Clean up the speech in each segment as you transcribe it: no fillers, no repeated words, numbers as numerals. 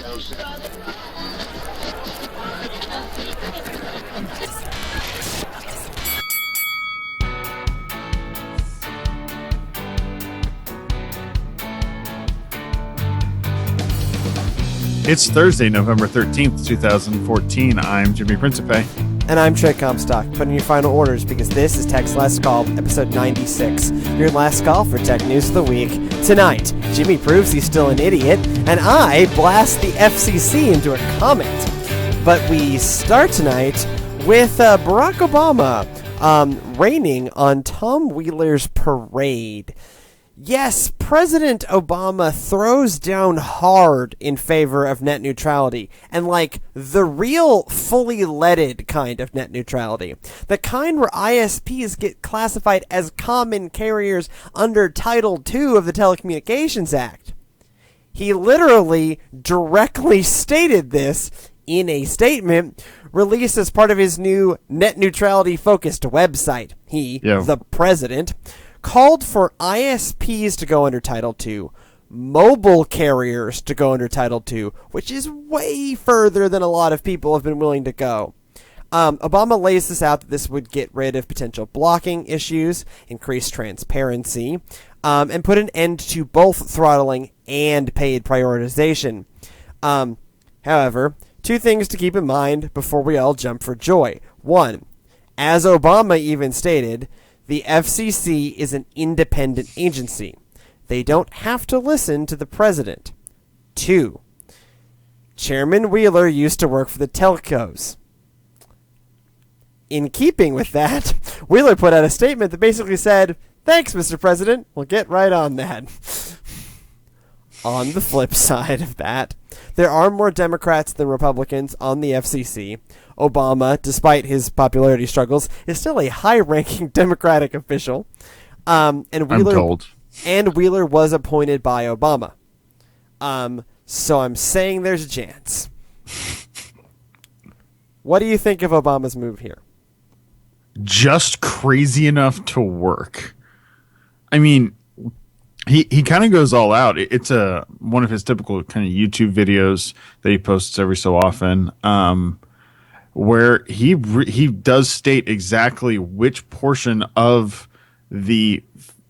It's Thursday, November 13th, 2014. I'm Jimmy Principe. And I'm Trey Comstock, putting your final orders because this is Tech's Last Call, episode 96. Your last call for Tech News of the Week. Tonight, Jimmy proves he's still an idiot, and I blast the FCC into a comment. But we start tonight with Barack Obama raining on Tom Wheeler's parade. Yes, President Obama throws down hard in favor of net neutrality, and like the real fully leaded kind of net neutrality. The kind where ISPs get classified as common carriers under Title II of the Telecommunications Act. He literally directly stated this in a statement released as part of his new net neutrality focused website. The president, called for ISPs to go under Title II, mobile carriers to go under Title II, which is way further than a lot of people have been willing to go. Obama lays this out that this would get rid of potential blocking issues, increase transparency, and put an end to both throttling and paid prioritization. However, two things to keep in mind before we all jump for joy. One, as Obama even stated, the FCC is an independent agency. They don't have to listen to the president. 2. Chairman Wheeler used to work for the telcos. In keeping with that, Wheeler put out a statement that basically said, "Thanks, Mr. President. We'll get right on that." On the flip side of that, there are more Democrats than Republicans on the FCC. Obama, despite his popularity struggles, is still a high-ranking Democratic official. And Wheeler was appointed by Obama. So I'm saying there's a chance. What do you think of Obama's move here? Just crazy enough to work. I mean, he kind of goes all out. It's one of his typical kind of YouTube videos that he posts every so often, where he does state exactly which portion of the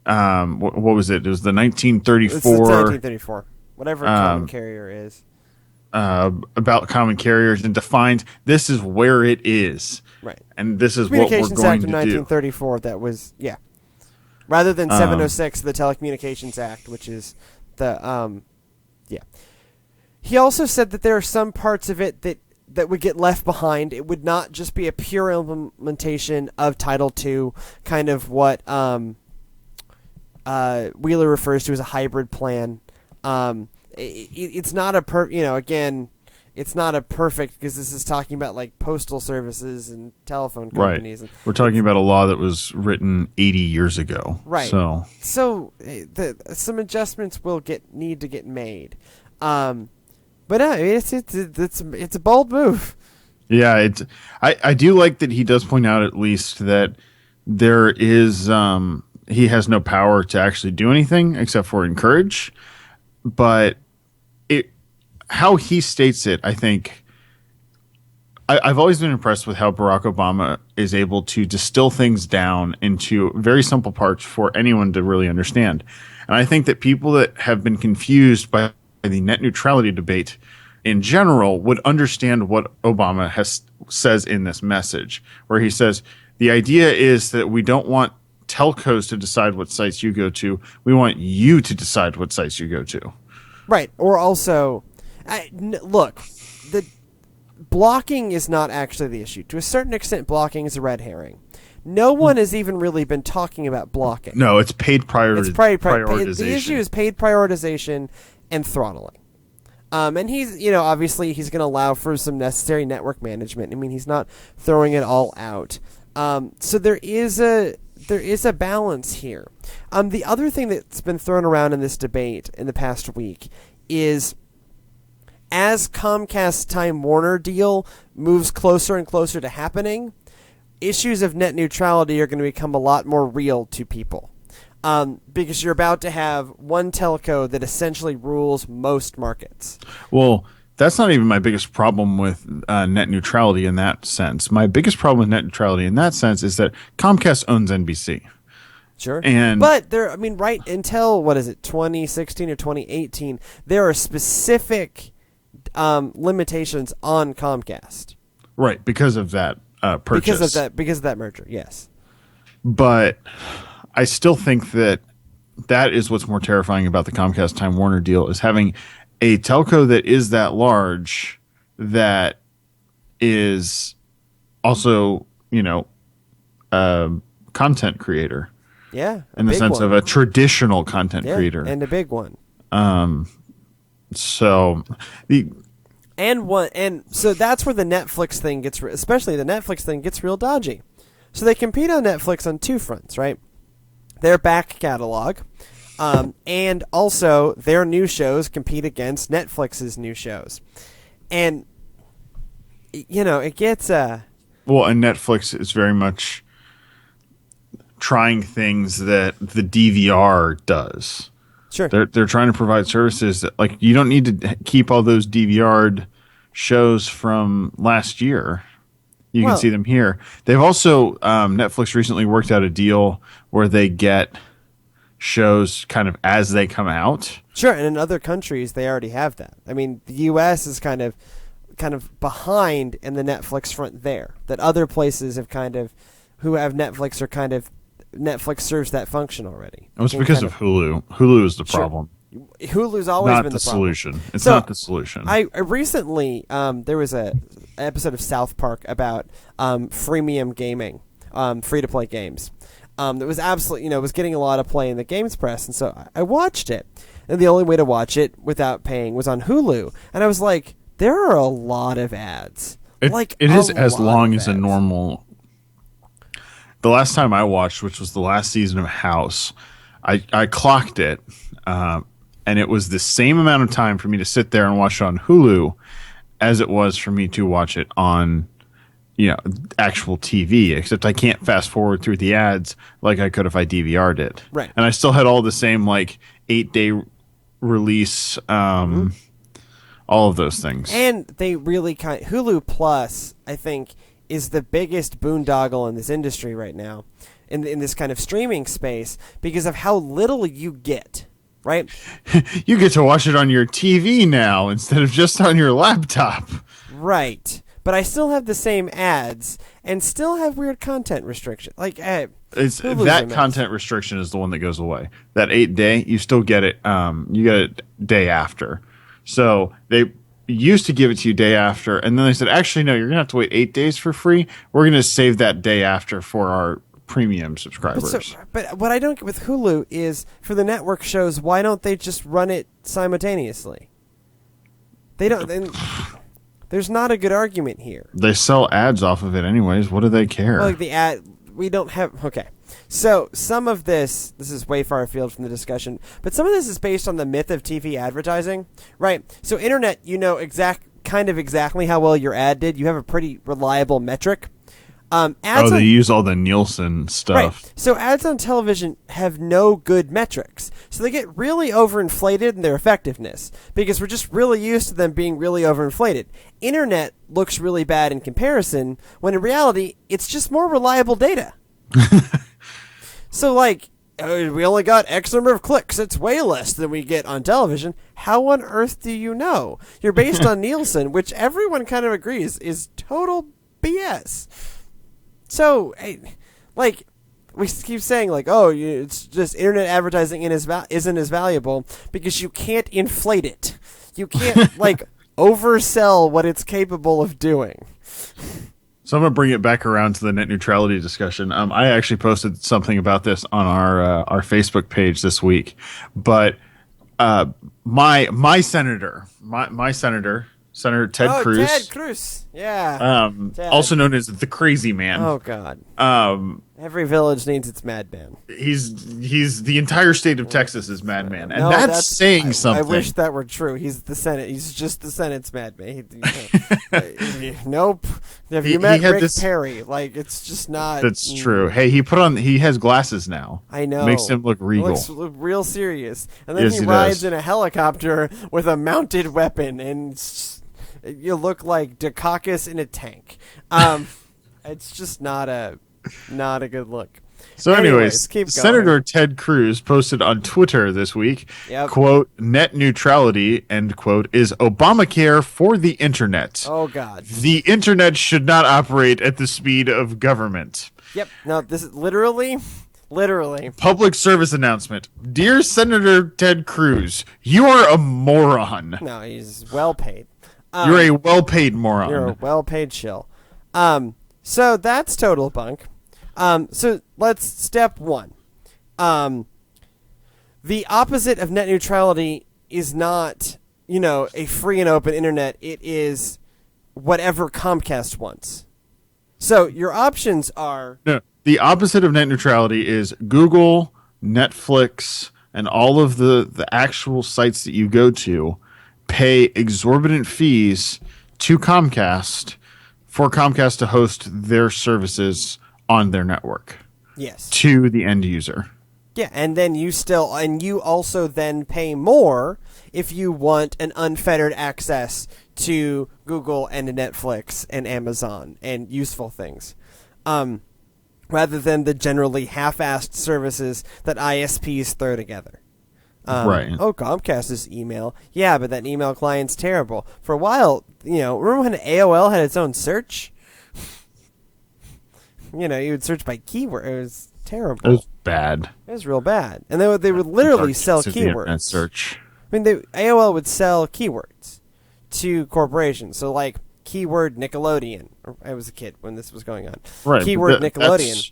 what was it? It was the 1934. It's the 1934, whatever common carrier is. About common carriers, and defines this is where it is, right? And this is what we're going to do. Communications Act of 1934. That was rather than 706, the Telecommunications Act, which is the He also said that there are some parts of it that would get left behind. It would not just be a pure implementation of Title II, kind of what Wheeler refers to as a hybrid plan. It's not it's not a perfect, because this is talking about like postal services and telephone companies. Right. We're talking about a law that was written 80 years ago. Right. So some adjustments will need to get made. But no, it's a bold move. Yeah, I do like that he does point out at least that there is he has no power to actually do anything except for encourage. But how he states it, I think I've always been impressed with how Barack Obama is able to distill things down into very simple parts for anyone to really understand. And I think that people that have been confused by the net neutrality debate in general would understand what Obama says in this message, where he says the idea is that we don't want telcos to decide what sites you go to. We want you to decide what sites you go to. Right. Or also, look, the blocking is not actually the issue. To a certain extent, blocking is a red herring. No one has even really been talking about blocking. No, it's paid prioritization. The issue is paid prioritization and throttling. And he's, obviously he's going to allow for some necessary network management. I mean, he's not throwing it all out. So there is a balance here. The other thing that's been thrown around in this debate in the past week is, as Comcast's Time Warner deal moves closer and closer to happening, issues of net neutrality are going to become a lot more real to people. Because you're about to have one telco that essentially rules most markets. Well, that's not even my biggest problem with net neutrality in that sense. My biggest problem with net neutrality in that sense is that Comcast owns NBC. Sure. And but there, I mean, right until, what is it, 2016 or 2018, there are specific limitations on Comcast. right, because of that purchase. Because of that merger, yes. But I still think that is what's more terrifying about the Comcast Time Warner deal, is having a telco that is that large, that is also, content creator. Yeah. In the sense of a traditional content creator. And a big one. So so that's where the Netflix thing gets, especially the Netflix thing, gets real dodgy. So they compete on Netflix on two fronts, right? Their back catalog, and also their new shows compete against Netflix's new shows, and it gets and Netflix is very much trying things that the DVR does. Sure. They're trying to provide services that, like, you don't need to keep all those DVR'd shows from last year. You can see them here. They've also Netflix recently worked out a deal where they get shows kind of as they come out. Sure, and in other countries they already have that. I mean, the US is kind of behind in the Netflix front there. That other places have who have Netflix are Netflix serves that function already. It was because of Hulu. Hulu is the problem. Hulu's always not been the solution. It's so not the solution. I recently there was an episode of South Park about freemium gaming, free to play games. That was absolutely was getting a lot of play in the games press, and so I watched it. And the only way to watch it without paying was on Hulu, and I was like, there are a lot of ads. It is as long as a normal. The last time I watched, which was the last season of House, I clocked it, and it was the same amount of time for me to sit there and watch it on Hulu as it was for me to watch it on, actual TV. Except I can't fast forward through the ads like I could if I DVR'd it. Right. And I still had all the same 8-day release, all of those things. And they really Hulu Plus, I think, is the biggest boondoggle in this industry right now, in this kind of streaming space, because of how little you get, right? You get to watch it on your TV now instead of just on your laptop. Right. But I still have the same ads and still have weird content restriction. That content restriction is the one that goes away. That 8-day, you still get it. You get it day after. So they used to give it to you day after, and then they said, actually, no, you're going to have to wait 8 days for free. We're going to save that day after for our premium subscribers. But what I don't get with Hulu is, for the network shows, why don't they just run it simultaneously? They don't. There's not a good argument here. They sell ads off of it anyways. What do they care? Well, the ad, we don't have. Okay. So some of this is way far afield from the discussion, but some of this is based on the myth of TV advertising, right? So internet, exactly how well your ad did. You have a pretty reliable metric. They use all the Nielsen stuff. Right. So ads on television have no good metrics. So they get really overinflated in their effectiveness because we're just really used to them being really overinflated. Internet looks really bad in comparison when in reality, it's just more reliable data. So we only got X number of clicks. It's way less than we get on television. How on earth do you know? You're based on Nielsen, which everyone kind of agrees is total BS. So, we keep saying it's just internet advertising isn't as valuable because you can't inflate it. You can't oversell what it's capable of doing. So I'm going to bring it back around to the net neutrality discussion. I actually posted something about this on our Facebook page this week, but my senator, Senator Ted Cruz. Ted Cruz. Yeah. Also known as the Crazy Man. Oh God. Every village needs its madman. He's the entire state of Texas is madman, and that's saying something. I wish that were true. He's the Senate. He's just the Senate's madman. Nope. Have you met Rick Perry? It's just not. That's true. Hey, he has glasses now. I know. Makes him look regal. Looks real serious. And then he rides in a helicopter with a mounted weapon, and You look like Dukakis in a tank. It's just not a good look. So, anyways, keep going. Senator Ted Cruz posted on Twitter this week, Yep. quote, net neutrality, end quote, is Obamacare for the internet. Oh, God. The internet should not operate at the speed of government. Yep. No, this is literally. Public service announcement. Dear Senator Ted Cruz, you are a moron. No, he's well paid. You're a well-paid moron. You're a well-paid shill. So that's total bunk. So let's step one. The opposite of net neutrality is not, a free and open internet. It is whatever Comcast wants. So your options are... No, the opposite of net neutrality is Google, Netflix, and all of the actual sites that you go to pay exorbitant fees to Comcast for Comcast to host their services on their network. Yes. To the end user. Yeah, and then you also then pay more if you want an unfettered access to Google and Netflix and Amazon and useful things. Rather than the generally half-assed services that ISPs throw together. Right. Oh, Comcast is email. Yeah, but that email client's terrible. For a while, remember when AOL had its own search? You would search by keyword. It was terrible. It was bad. It was real bad. And they would literally sell keywords. Search. I mean, AOL would sell keywords to corporations. So, like, keyword Nickelodeon. I was a kid when this was going on. Right. Keyword Nickelodeon.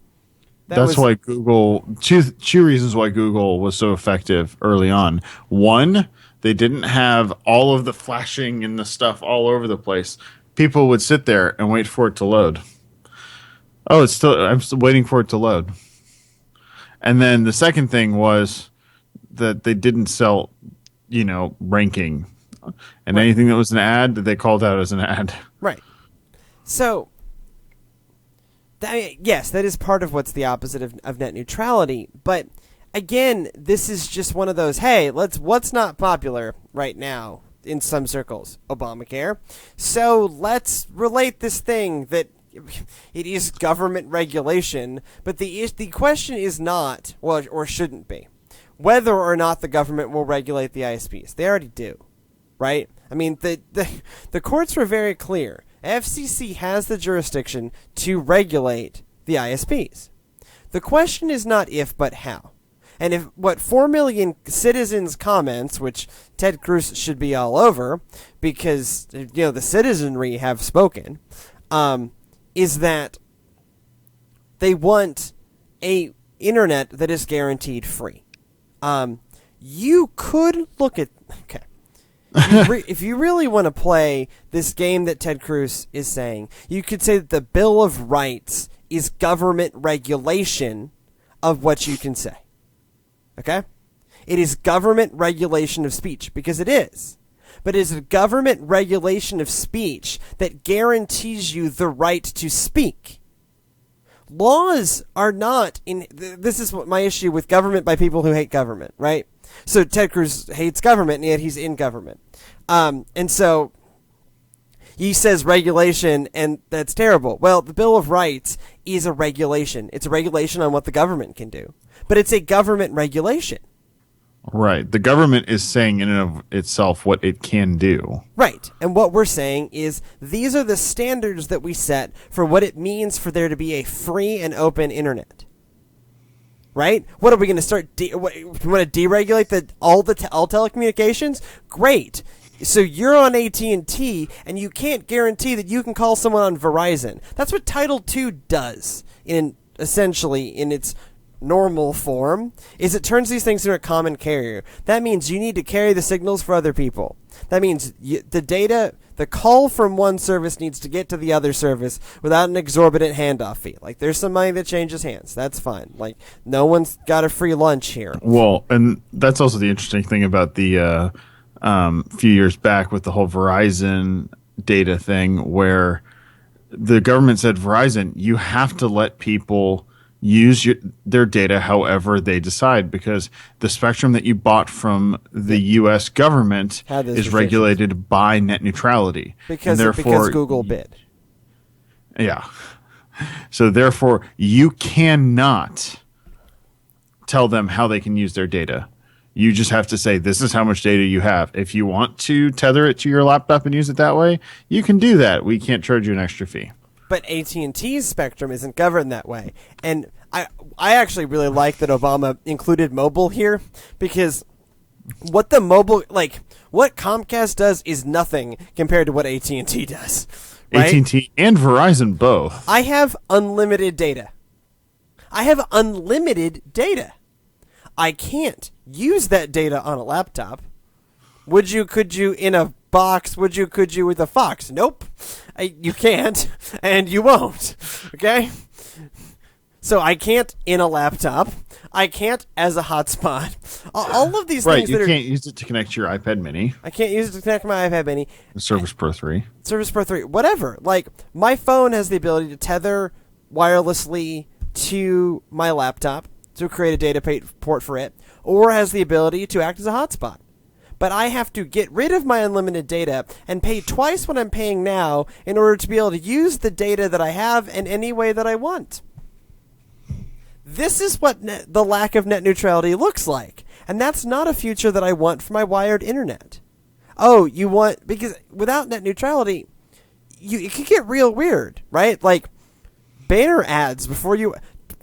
That's why Google, two reasons why Google was so effective early on. One, they didn't have all of the flashing and the stuff all over the place. People would sit there and wait for it to load. Oh, I'm still waiting for it to load. And then the second thing was that they didn't sell, ranking. And right. Anything that was an ad, they called out as an ad. Right. So... yes, that is part of what's the opposite of net neutrality. But again, this is just one of those, hey, what's not popular right now in some circles? Obamacare. So let's relate this thing that it is government regulation, but the question is not, well, or shouldn't be, whether or not the government will regulate the ISPs. They already do, right? I mean, the courts were very clear. FCC has the jurisdiction to regulate the ISPs. The question is not if, but how. And if what 4 million citizens comments, which Ted Cruz should be all over, because the citizenry have spoken, is that they want a internet that is guaranteed free. You could look at if you really want to play this game that Ted Cruz is saying, you could say that the Bill of Rights is government regulation of what you can say. Okay? It is government regulation of speech, because it is. But it is a government regulation of speech that guarantees you the right to speak. Laws are not this is what my issue with government by people who hate government, right? So Ted Cruz hates government, and yet he's in government. And so he says regulation, and that's terrible. Well, the Bill of Rights is a regulation. It's a regulation on what the government can do. But it's a government regulation. Right. The government is saying in and of itself what it can do. Right. And what we're saying is these are the standards that we set for what it means for there to be a free and open internet. Right? What are we going to start? We want to deregulate all telecommunications? Great. So you're on AT&T, and you can't guarantee that you can call someone on Verizon. That's what Title II does, essentially in its normal form, is it turns these things into a common carrier. That means you need to carry the signals for other people. That means the call from one service needs to get to the other service without an exorbitant handoff fee. Like, there's some money that changes hands. That's fine. Like, no one's got a free lunch here. Well, and that's also the interesting thing about the few years back with the whole Verizon data thing, where the government said, Verizon, you have to let people use their data however they decide, because the spectrum that you bought from the U.S. government is regulated by net neutrality. Because Google bid. Yeah. So therefore, you cannot tell them how they can use their data. You just have to say, this is how much data you have. If you want to tether it to your laptop and use it that way, you can do that. We can't charge you an extra fee. But AT&T's spectrum isn't governed that way. And I actually really like that Obama included mobile here, because what Comcast does is nothing compared to what AT&T does. Right? AT&T and Verizon both. I have unlimited data. I can't use that data on a laptop. Could you in a box? Could you with a Fox? Nope. You can't, and you won't. Okay? So I can't in a laptop. I can't as a hotspot. All of these things you can't use it to connect to your iPad mini. I can't use it to connect to my iPad mini. Surface Pro 3. Surface Pro 3. Whatever. Like, my phone has the ability to tether wirelessly to my laptop to create a data port for it, or has the ability to act as a hotspot. But I have to get rid of my unlimited data and pay twice what I'm paying now in order to be able to use the data that I have in any way that I want. This is what the lack of net neutrality looks like. And that's not a future that I want for my wired internet. Because without net neutrality, it could get real weird, right? Like, banner ads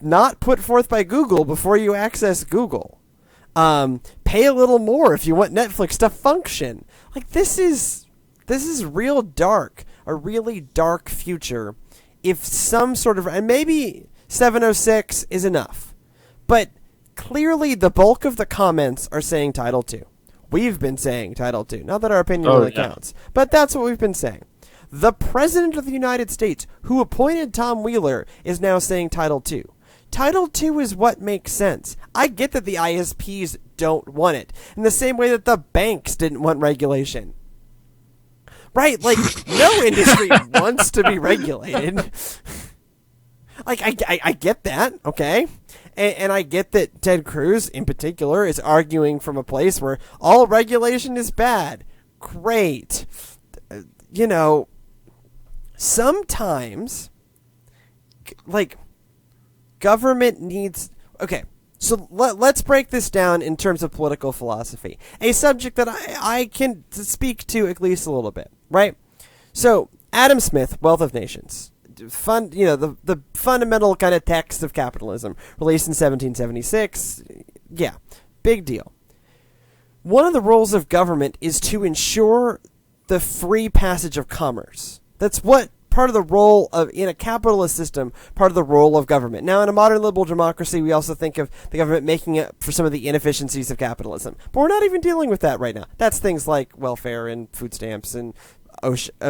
not put forth by Google before you access Google. Pay a little more if you want Netflix to function. Like, this is real dark, a really dark future. If some sort of, and maybe 706 is enough, but clearly the bulk of the comments are saying Title II. We've been saying Title II. Not that our opinion really counts, but that's what we've been saying. The President of the United States, who appointed Tom Wheeler, is now saying Title II. Title II is what makes sense. I get that the ISPs don't want it, in the same way that the banks didn't want regulation. Right? Like, no industry wants to be regulated. Like, I get that, okay? And I get that Ted Cruz, in particular, is arguing from a place where all regulation is bad. Great. Sometimes, like, government needs... Okay, so let's break this down in terms of political philosophy. A subject that I can speak to at least a little bit, right? So, Adam Smith, Wealth of Nations. The fundamental kind of text of capitalism, released in 1776. Yeah, big deal. One of the roles of government is to ensure the free passage of commerce. That's what part of the role of, in a capitalist system, part of the role of government. Now, in a modern liberal democracy, we also think of the government making up for some of the inefficiencies of capitalism. But we're not even dealing with that right now. That's things like welfare and food stamps and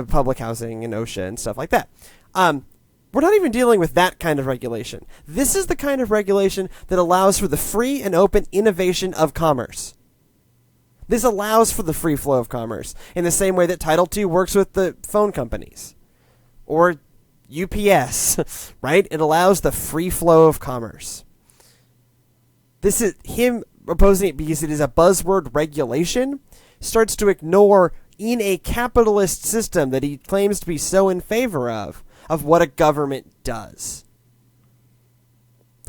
public housing and OSHA and stuff like that. We're not even dealing with that kind of regulation. This is the kind of regulation that allows for the free and open innovation of commerce. This allows for the free flow of commerce in the same way that Title II works with the phone companies or UPS, right? It allows the free flow of commerce. This is him opposing it because it is a buzzword regulation, starts to ignore in a capitalist system that he claims to be so in favor of what a government does.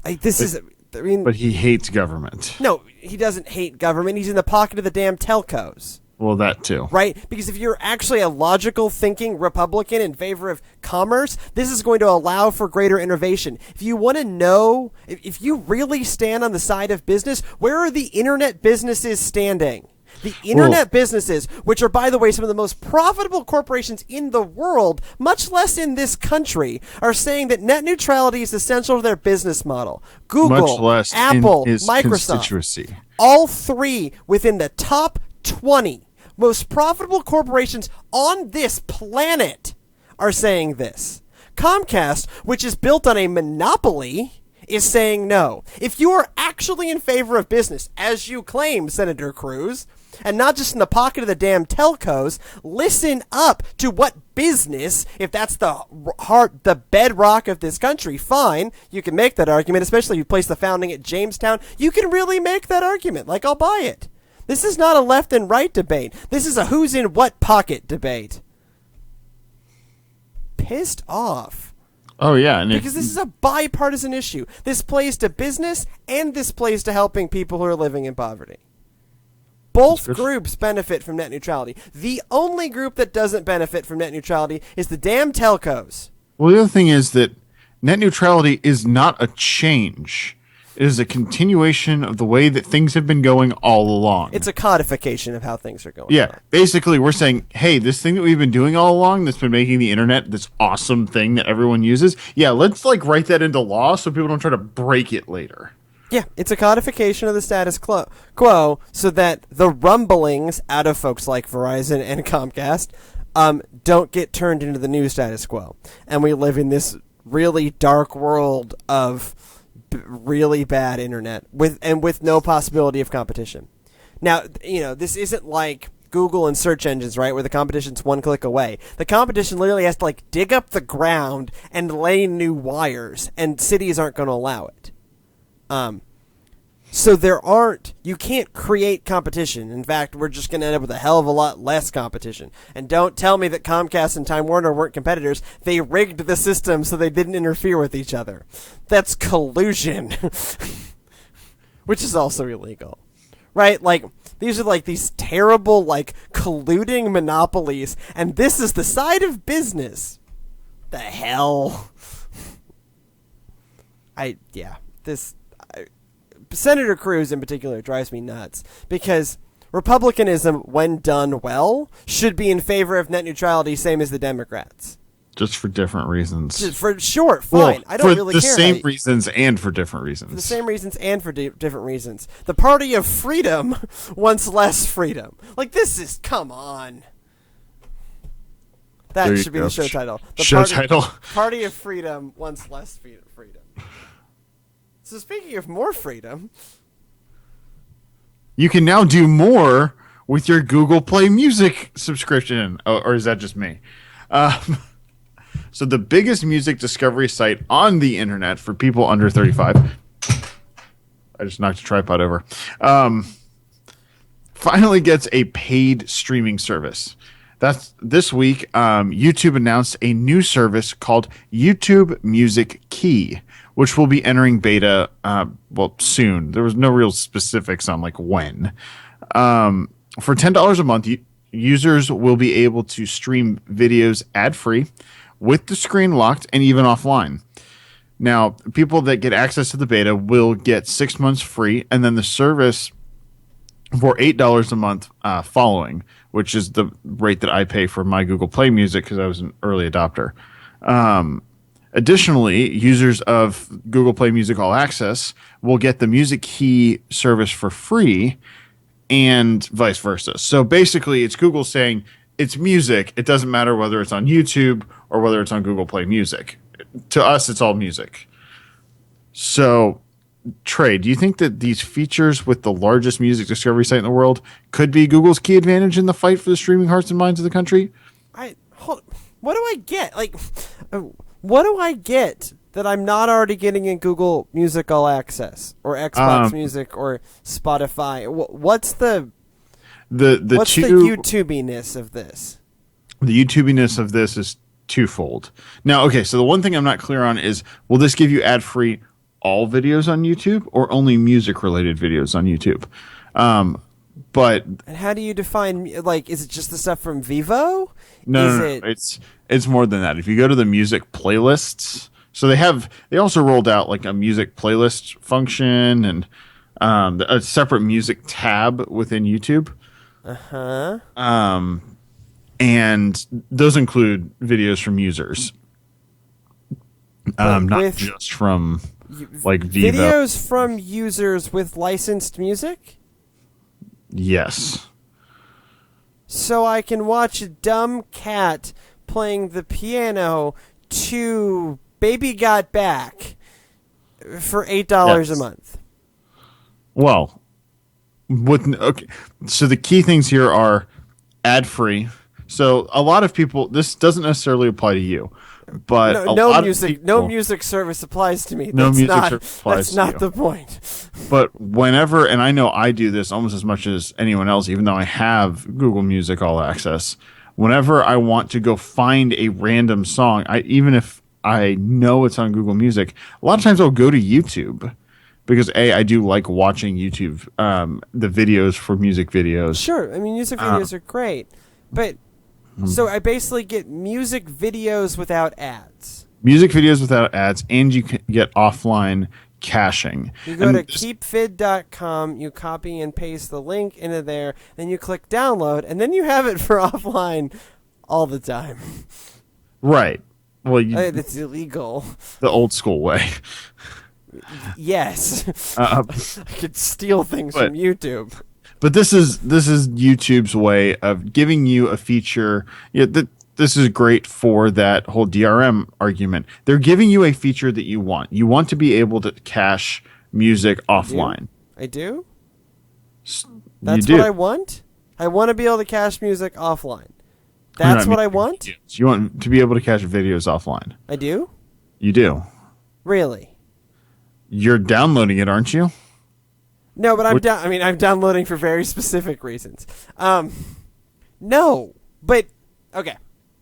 But he hates government. No, he doesn't hate government. He's in the pocket of the damn telcos. Well, that too. Right? Because if you're actually a logical thinking Republican in favor of commerce, this is going to allow for greater innovation. If you want to know, if you really stand on the side of business, where are the internet businesses standing? The internet businesses, which are, by the way, some of the most profitable corporations in the world, much less in this country, are saying that net neutrality is essential to their business model. Google, Apple, Microsoft, all three within the top 20 most profitable corporations on this planet are saying this. Comcast, which is built on a monopoly, is saying no. If you are actually in favor of business, as you claim, Senator Cruz, And not just in the pocket of the damn telcos. Listen up to what business, if that's the bedrock of this country, fine, you can make that argument, especially if you place the founding at Jamestown. You can really make that argument. Like, I'll buy it. This is not a left and right debate. This is a who's in what pocket debate. Pissed off. Oh, yeah. And because this is a bipartisan issue. This plays to business and this plays to helping people who are living in poverty. Both groups benefit from net neutrality. The only group that doesn't benefit from net neutrality is the damn telcos. Well, the other thing is that net neutrality is not a change. It is a continuation of the way that things have been going all along. It's a codification of how things are going. Yeah. Basically, we're saying, hey, this thing that we've been doing all along that's been making the internet this awesome thing that everyone uses, yeah, let's like write that into law so people don't try to break it later. Yeah, it's a codification of the status quo so that the rumblings out of folks like Verizon and Comcast don't get turned into the new status quo. And we live in this really dark world of really bad internet with no possibility of competition. Now, this isn't like Google and search engines, right, where the competition's one click away. The competition literally has to like dig up the ground and lay new wires, and cities aren't going to allow it. So you can't create competition. In fact, we're just going to end up with a hell of a lot less competition. And don't tell me that Comcast and Time Warner weren't competitors. They rigged the system so they didn't interfere with each other. That's collusion. Which is also illegal. Right? Like, these are like these terrible, like, colluding monopolies. And this is the side of business. The hell? Senator Cruz in particular drives me nuts because Republicanism, when done well, should be in favor of net neutrality, same as the Democrats. Just for different reasons. For sure, fine. I don't really care. For the same reasons and for different reasons. For the same reasons and for different reasons. The party of freedom wants less freedom. Like, this is, come on. That should be the show title. The Party of Freedom wants less freedom. So speaking of more freedom, you can now do more with your Google Play Music subscription. Or is that just me? So the biggest music discovery site on the internet for people under 35. I just knocked a tripod over. Finally gets a paid streaming service. That's this week. YouTube announced a new service called YouTube Music Key, which will be entering beta, soon. There was no real specifics on like when. For $10 a month, users will be able to stream videos ad-free, with the screen locked, and even offline. Now, people that get access to the beta will get 6 months free, and then the service for $8 a month following, which is the rate that I pay for my Google Play Music because I was an early adopter. Additionally, users of Google Play Music All Access will get the Music Key service for free and vice versa. So basically, it's Google saying it's music. It doesn't matter whether it's on YouTube or whether it's on Google Play Music. To us, it's all music. So, Trey, do you think that these features with the largest music discovery site in the world could be Google's key advantage in the fight for the streaming hearts and minds of the country? What do I get? Like, what do I get that I'm not already getting in Google Music All Access or Xbox Music or Spotify? What's the YouTubiness of this? The YouTubiness of this is twofold. Now, okay, so the one thing I'm not clear on is, will this give you ad-free all videos on YouTube or only music-related videos on YouTube? And how do you define, like, is it just the stuff from Vivo? No. It's more than that. If you go to the music playlists, so they also rolled out like a music playlist function and a separate music tab within YouTube. And those include videos from users, not just from like Vivo. Videos from users with licensed music? Yes. So I can watch a dumb cat playing the piano to Baby Got Back for $8 a month. Well, Okay, so the key things here are ad free. So a lot of people, this doesn't necessarily apply to you, but No, a no lot of music, no people, music service applies to me. no That's music not. service That's applies to not you. the point. But whenever, and I know I do this almost as much as anyone else, even though I have Google Music All Access. Whenever I want to go find a random song, even if I know it's on Google Music, a lot of times I'll go to YouTube because I do like watching YouTube, the videos for music videos. Sure, I mean music videos are great, but so I basically get music videos without ads. Music videos without ads, and you can get offline caching. You go And to keepvid.com, you copy and paste the link into there, then you click download, and then you have it for offline all the time. right. Well, That's illegal. the old school way. Yes. Uh, I could steal things but- from YouTube. But this is YouTube's way of giving you a feature. Yeah, this is great for that whole DRM argument. They're giving you a feature that you want. You want to be able to cache music offline. I do? You That's do. what I want? I want to be able to cache music offline. That's what I want? You want to be able to cache videos offline. I do? You do. Really? You're downloading it, aren't you? No, but I'm downloading for very specific reasons. No, but okay.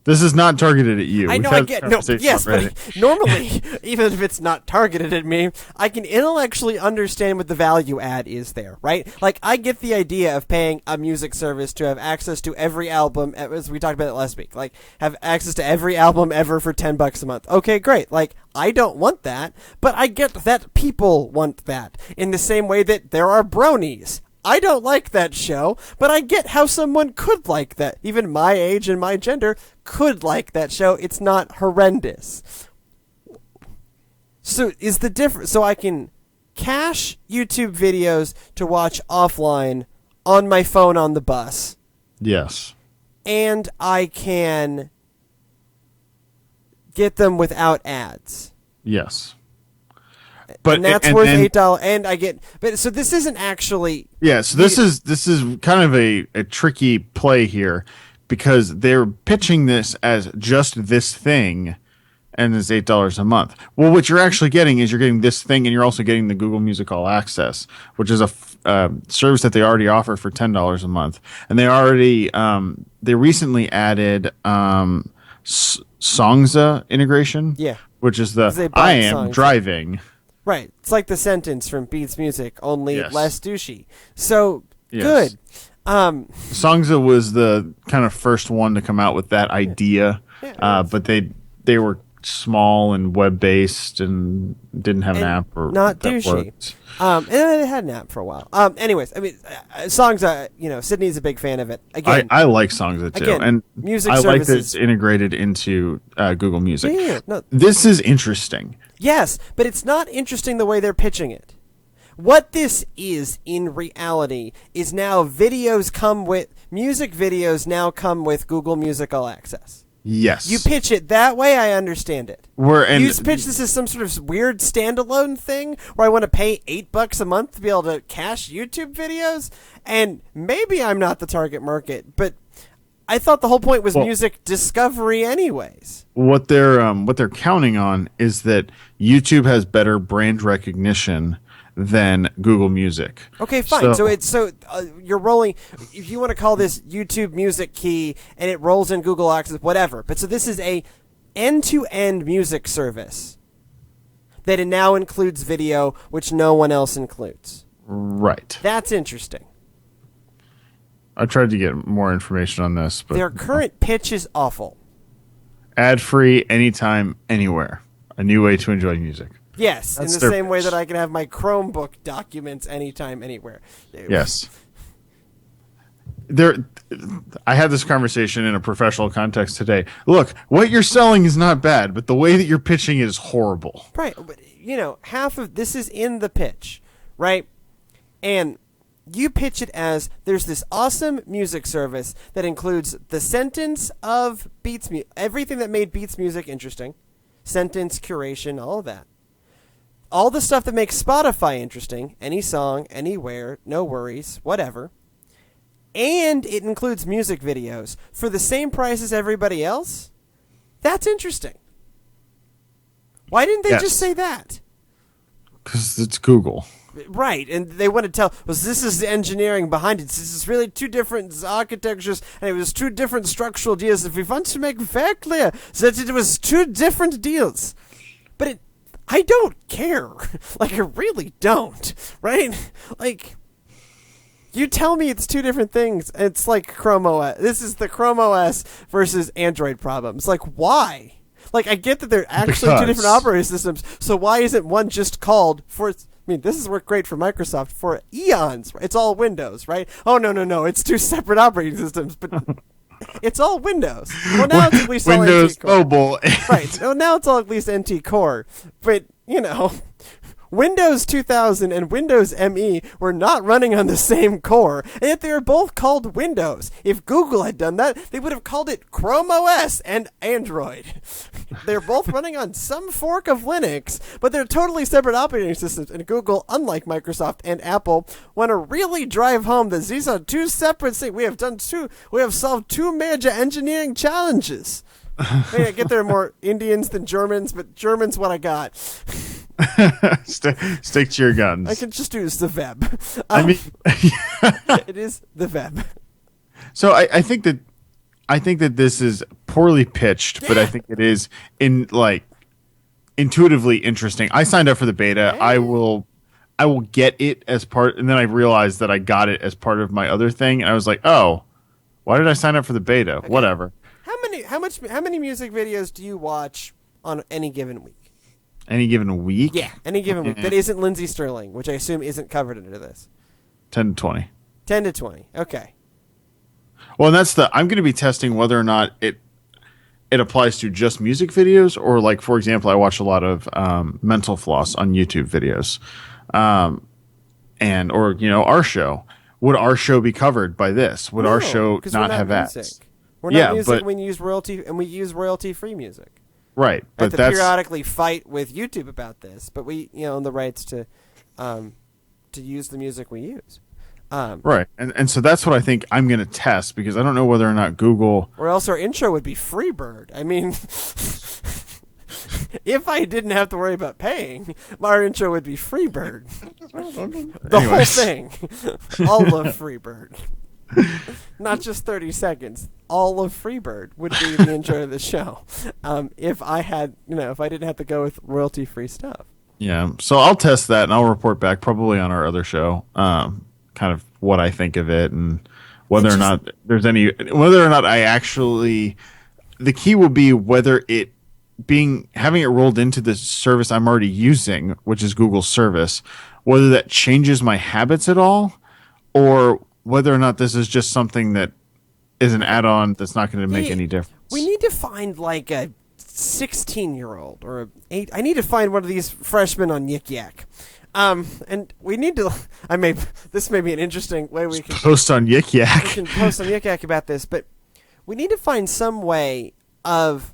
This is not targeted at you. I know. We've I had get this no. conversation Yes, already. but normally, even if it's not targeted at me, I can intellectually understand what the value add is there, right? Like, I get the idea of paying a music service to have access to every album, as we talked about it last week. Like, have access to every album ever for $10 a month. Okay, great. Like, I don't want that, but I get that people want that in the same way that there are bronies. I don't like that show, but I get how someone could like that. Even my age and my gender could like that show. It's not horrendous. So is the difference? So I can cache YouTube videos to watch offline on my phone on the bus, Yes. and I can get them without ads. Yes. But And that's worth $8, and I get. But so this isn't actually. Yeah, so this is kind of a tricky play here because they're pitching this as just this thing and it's $8 a month. Well, what you're actually getting is you're getting this thing and you're also getting the Google Music All Access, which is a service that they already offer for $10 a month. And they recently added Songza integration, Yeah. which is they the bought I am Songza. driving. Right. It's like the sentence from Beats Music, only Yes. less douchey. So, Yes. good. Songza was the kind of first one to come out with that idea, but they were small and web based and didn't have an app or not that douchey. worked. And it had an app for a while. Anyways, I mean, songs. Sydney's a big fan of it. Again, I like Songza too, again, and music I like that services- it's integrated into Google Music. Yeah, no. This is interesting. yes, but it's not interesting the way they're pitching it. What this is in reality is now music videos now come with Google Music All Access. Yes, You pitch it that way, I understand it. and You just pitch this as some sort of weird standalone thing where I want to pay $8 a month to be able to cache YouTube videos, and maybe I'm not the target market, but I thought the whole point was music discovery, anyways. what they're counting on is that YouTube has better brand recognition than Google Music. Okay, fine. So you're rolling. If you want to call this YouTube Music Key and it rolls in Google Access, whatever. But so this is a end-to-end music service that it now includes video, which no one else includes. Right. That's interesting. I tried to get more information on this, but Their current pitch is awful. ad free, anytime, anywhere. A new way to enjoy music. Yes, That's in the their same way pitch. that I can have my Chromebook documents anytime, anywhere. Yes. I had this conversation in a professional context today. Look, what you're selling is not bad, but the way that you're pitching it is horrible. Right, but half of this is in the pitch, right? And you pitch it as there's this awesome music service that includes the sentence of everything that made Beats music interesting, sentence curation, all of that. all the stuff that makes Spotify interesting, any song, anywhere, no worries, whatever. And it includes music videos for the same price as everybody else. That's interesting. Why didn't they just say that? Because it's Google. Right, and they want to tell, well, this is the engineering behind it. This is really two different architectures, and it was two different structural deals. If we want to make very clear that it was two different deals. But I don't care. Like, I really don't, right? Like, you tell me it's two different things. It's like Chrome OS. This is the Chrome OS versus Android problems. Like, why? Like, I get that they're actually two different operating systems, so why isn't one just called for... I mean, this has worked great for Microsoft for eons. It's all Windows, right? Oh, no. It's two separate operating systems, but it's all Windows. Well, now it's at least Windows all NT Core. Mobile. Right. Well, now it's all at least NT Core. But, Windows 2000 and Windows ME were not running on the same core, and yet they were both called Windows. If Google had done that, they would have called it Chrome OS and Android. They're both running on some fork of Linux, but they're totally separate operating systems, and Google, unlike Microsoft and Apple, want to really drive home that these are two separate things. We have solved two major engineering challenges. I get there are more Indians than Germans, but German's what I got. Stick to your guns. I can just do the web. It is the web. So I think that this is poorly pitched, but I think it is intuitively interesting. I signed up for the beta. I will get it as part, and then I realized that I got it as part of my other thing, and I was like, oh, why did I sign up for the beta? Okay. Whatever. How many music videos do you watch on any given week? Any given week? Yeah, any given week. That isn't Lindsey Sterling, which I assume isn't covered under this. 10 to 20. 10 to 20. Okay. Well, and I'm going to be testing whether or not it applies to just music videos, or like, for example, I watch a lot of Mental Floss on YouTube videos, or our show. Would our show be covered by this? Would our show not have ads? We're not music. We use royalty-free music. Right, but that's periodically fight with YouTube about this, but we, own the rights to use the music we use. Right, and so that's what I think I'm going to test, because I don't know whether or not Google... Or else our intro would be Freebird. I mean, if I didn't have to worry about paying, my intro would be Freebird. The whole thing. All of Freebird. Not just 30 seconds. All of Freebird would be the intro to the show. If I didn't have to go with royalty-free stuff. Yeah, so I'll test that and I'll report back probably on our other show, kind of what I think of it and whether or not I actually. The key will be whether having it rolled into the service I'm already using, which is Google's service, whether that changes my habits at all, or whether or not this is just something that is an add-on that's not going to make any difference. We need to find like a 16-year-old or I need to find one of these freshmen on Yik Yak. And we need to. This may be an interesting way we can post on Yik Yak. We can post on Yik Yak about this, but we need to find some way of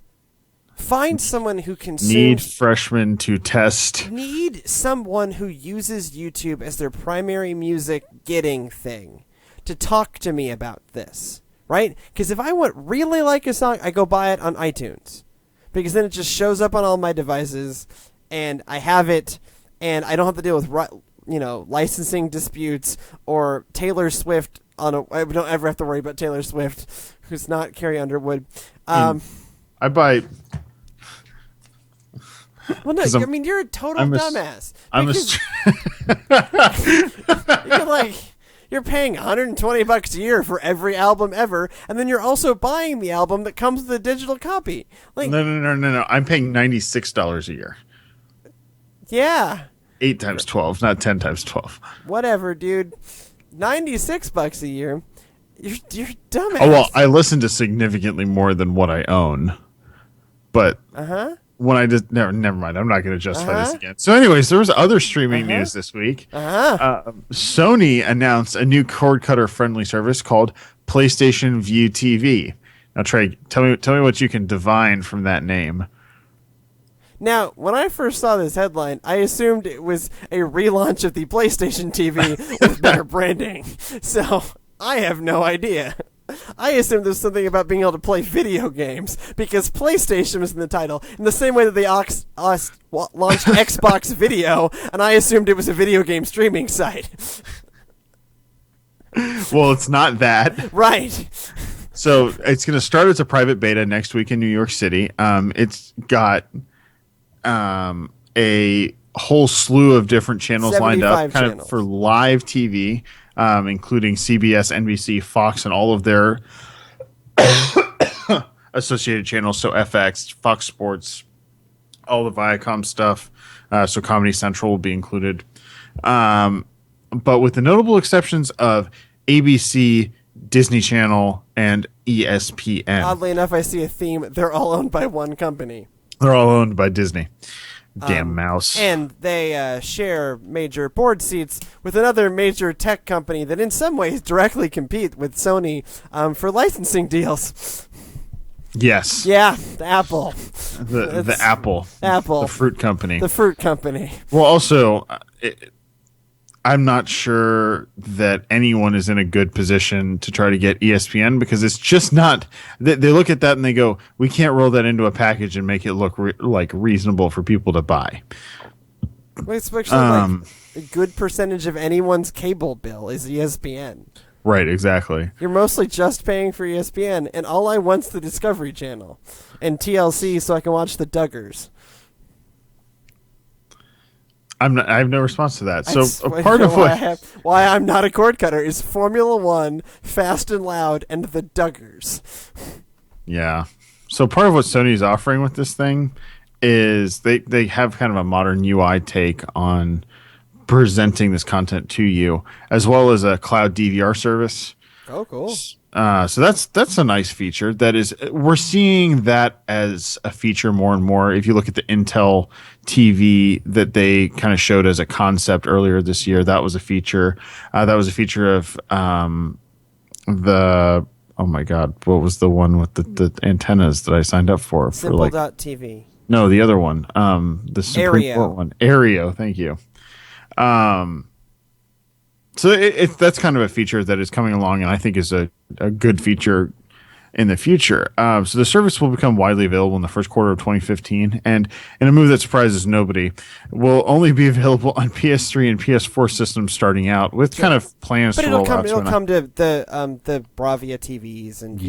someone who consumes. Need freshmen to test. Need someone who uses YouTube as their primary music getting thing to talk to me about this, right? Because if I really like a song, I go buy it on iTunes, because then it just shows up on all my devices, and I have it, and I don't have to deal with licensing disputes or Taylor Swift I don't ever have to worry about Taylor Swift, who's not Carrie Underwood. I buy. Well, no, you're a total dumbass. You're paying $120 a year for every album ever, and then you're also buying the album that comes with a digital copy. No. I'm paying $96 a year. Yeah. 8 times 12, not 10 times 12. Whatever, dude. $96 a year. You're dumbass. Oh, well, I listen to significantly more than what I own. But when I just never mind. I'm not going to justify this again. So, anyways, there was other streaming news this week. Sony announced a new cord cutter friendly service called PlayStation Vue TV. Now, Trey, tell me what you can divine from that name. Now, when I first saw this headline, I assumed it was a relaunch of the PlayStation TV with better branding. So, I have no idea. I assumed there was something about being able to play video games because PlayStation was in the title, in the same way that they launched Xbox Video, and I assumed it was a video game streaming site. Well, it's not that. Right. So it's going to start as a private beta next week in New York City. It's got a whole slew of different channels lined up kind of for live TV, including CBS, NBC, Fox, and all of their associated channels. So FX, Fox Sports, all the Viacom stuff. So Comedy Central will be included. But with the notable exceptions of ABC, Disney Channel, and ESPN. Oddly enough, I see a theme. They're all owned by one company. They're all owned by Disney. Damn mouse. And they share major board seats with another major tech company that in some ways directly compete with Sony for licensing deals. Yes. Yeah, Apple. The Apple. Apple. The fruit company. The fruit company. Well, also, I'm not sure that anyone is in a good position to try to get ESPN because it's just not. They look at that and they go, "We can't roll that into a package and make it look like reasonable for people to buy." Especially like a good percentage of anyone's cable bill is ESPN. Right, exactly. You're mostly just paying for ESPN, and all I want's the Discovery Channel and TLC so I can watch the Duggars. I have no response to that. So That's part of why I'm not a cord cutter is Formula One, Fast and Loud, and the Duggars. Yeah. So part of what Sony's offering with this thing is they have kind of a modern UI take on presenting this content to you, as well as a cloud DVR service. Oh, cool. So that's a nice feature. That is, we're seeing that as a feature more and more. If you look at the Intel TV that they kind of showed as a concept earlier this year, that was a feature. That was a feature of the oh my god, what was the one with the antennas that I signed up for? Simple.tv. No, the other one. The Supreme Court one. Aereo. Thank you. So that's kind of a feature that is coming along, and I think is a good feature in the future. So the service will become widely available in the first quarter of 2015, and in a move that surprises nobody, will only be available on PS3 and PS4 systems starting out, with kind of plans to roll out. It'll come to the Bravia TVs and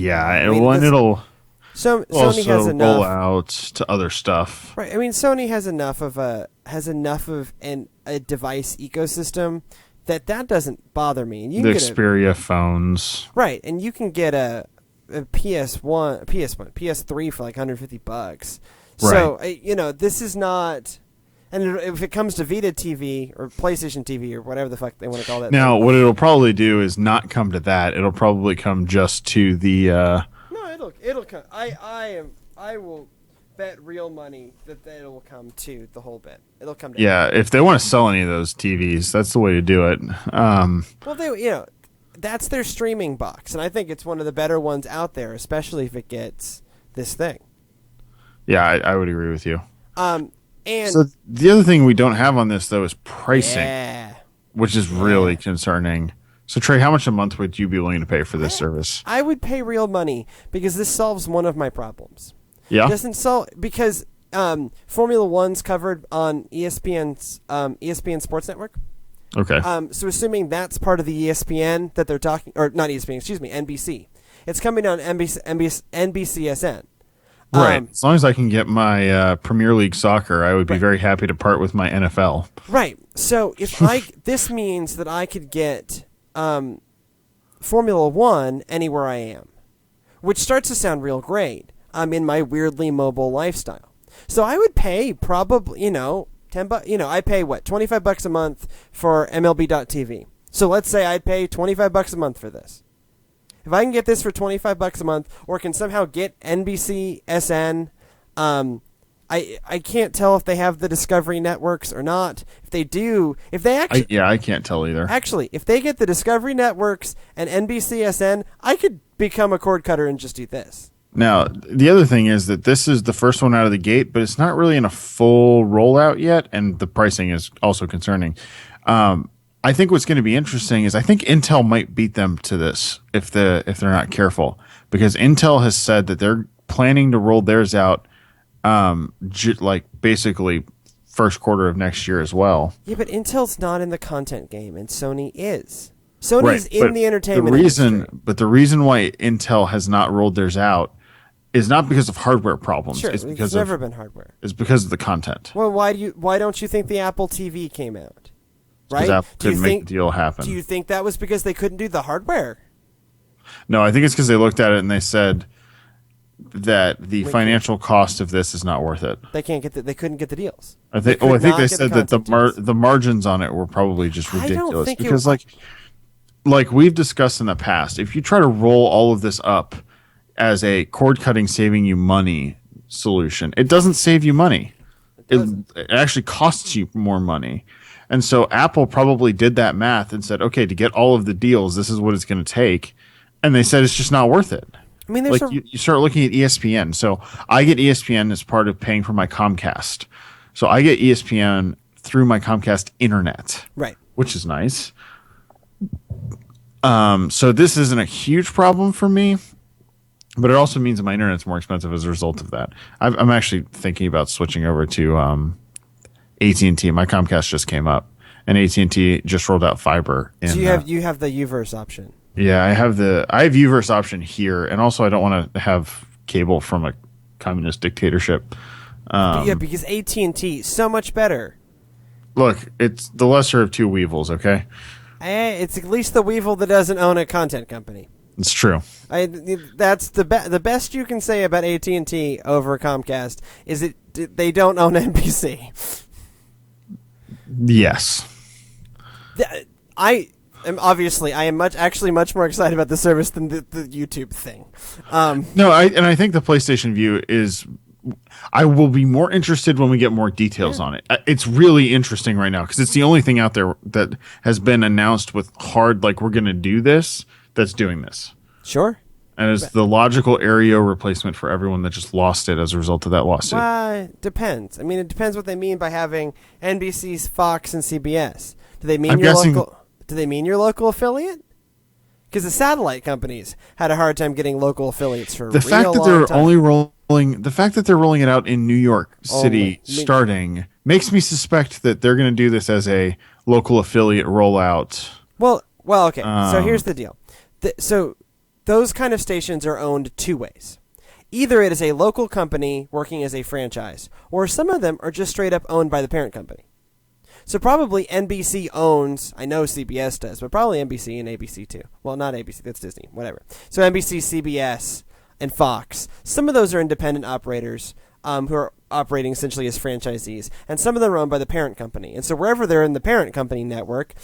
Sony also has enough roll out to other stuff. Right. I mean, Sony has enough of a device ecosystem that doesn't bother me. And you The can Xperia phones. Right, and you can get a PS3 for like $150. Right. So, this is not. And if it comes to Vita TV or PlayStation TV or whatever the fuck they want to call that. Now, what it'll probably do is not come to that. It'll probably come just to the. No, it'll come. I will bet real money that it'll come to the whole bit. It'll come to. Yeah, if they want to sell any of those TVs, that's the way to do it. Well, that's their streaming box, and I think it's one of the better ones out there, especially if it gets this thing. Yeah, I would agree with you. And so the other thing we don't have on this though is pricing, which is really concerning. So Trey, how much a month would you be willing to pay for this service? I would pay real money because this solves one of my problems. Yeah, doesn't solve because Formula One's covered on ESPN's ESPN Sports Network. Okay. So assuming that's part of the ESPN that they're talking, or not ESPN, excuse me, NBC. It's coming on NBCSN. Right. As long as I can get my Premier League soccer, I would be very happy to part with my NFL. Right. So if this means that I could get Formula One anywhere I am, which starts to sound real great. I'm in my weirdly mobile lifestyle, so I would pay probably $10. I pay $25 a month for MLB.TV. So let's say I'd pay $25 a month for this. If I can get this for $25 a month, or can somehow get NBCSN, I can't tell if they have the Discovery networks or not. If they do, I can't tell either. Actually, if they get the Discovery networks and NBCSN, I could become a cord cutter and just do this. Now, the other thing is that this is the first one out of the gate, but it's not really in a full rollout yet, and the pricing is also concerning. I think what's going to be interesting is I think Intel might beat them to this if they're not careful, because Intel has said that they're planning to roll theirs out like basically first quarter of next year as well. Yeah, but Intel's not in the content game, and Sony is. Sony's Right, in but the entertainment industry. But the reason why Intel has not rolled theirs out is not because of hardware problems. Sure, It's because it's never been hardware. it's because of the content. Well, why don't you think the Apple TV came out? Because Right? Apple couldn't make the deal happen. Do you think that was because they couldn't do the hardware? No, I think it's because they looked at it and they said that the financial cost of this is not worth it. They couldn't get the deals. I think. They Oh, I could think not they get said the that the content deals. the margins on it were probably just I don't ridiculous think because like we've discussed in the past, if you try to roll all of this up as a cord cutting saving you money solution, it doesn't save you money. It actually costs you more money. And so Apple probably did that math and said, okay, to get all of the deals, this is what it's going to take. And they said it's just not worth it. I mean, Like you start looking at ESPN. So I get ESPN as part of paying for my Comcast. So I get ESPN through my Comcast internet, right. which is nice. So this isn't a huge problem for me, but it also means that my internet's more expensive as a result of that. I'm actually thinking about switching over to AT&T. My Comcast just came up, and AT&T just rolled out fiber. So you have the Uverse option. Yeah, I have Uverse option here, and also I don't want to have cable from a communist dictatorship. Yeah, because AT&T so much better. Look, it's the lesser of two weevils. Okay, It's at least the Weevil that doesn't own a content company. it's true. That's the best you can say about AT&T over Comcast is they don't own NBC. Yes. I am much more excited about the service than the YouTube thing. No, I think the PlayStation View is. I will be more interested when we get more details on it. It's really interesting right now because it's the only thing out there that has been announced with hard, like we're going to do this, that's doing this. Sure. And it's the logical Aereo replacement for everyone that just lost it as a result of that lawsuit. Depends. I mean, it depends what they mean by having NBC's Fox and CBS. Do they mean I'm guessing- Do they mean your local affiliate? Because the satellite companies had a hard time getting local affiliates for The fact that they're only rolling it out in New York City starting makes me suspect that they're going to do this as a local affiliate rollout. Well, okay. So here's the deal. So those kind of stations are owned two ways. Either it is a local company working as a franchise, or some of them are just straight up owned by the parent company. So probably NBC owns, I know CBS does, but probably NBC and ABC too. Well, not ABC, that's Disney, whatever. So NBC, CBS, and Fox. Some of those are independent operators who are operating essentially as franchisees, and some of them are owned by the parent company. And so wherever they're in the parent company network,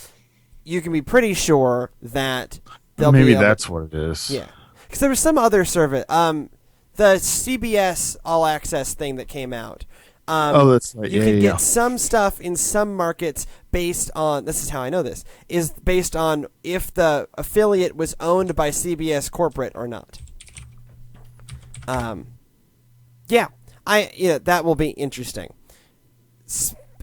you can be pretty sure that they'll Maybe be able that's what it is. Yeah. Because there was some other service, the CBS All Access thing that came out. That's right. You can get some stuff in some markets based on, this is how I know this, is based on if the affiliate was owned by CBS corporate or not. Yeah, that will be interesting.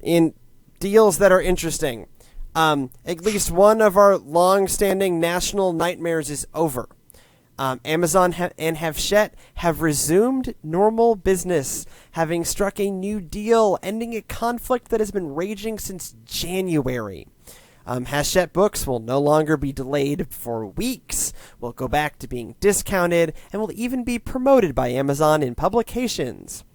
In deals that are interesting, at least one of our long-standing national nightmares is over. Amazon and Hachette have resumed normal business, having struck a new deal, ending a conflict that has been raging since January. Hachette books will no longer be delayed for weeks, will go back to being discounted, and will even be promoted by Amazon in publications.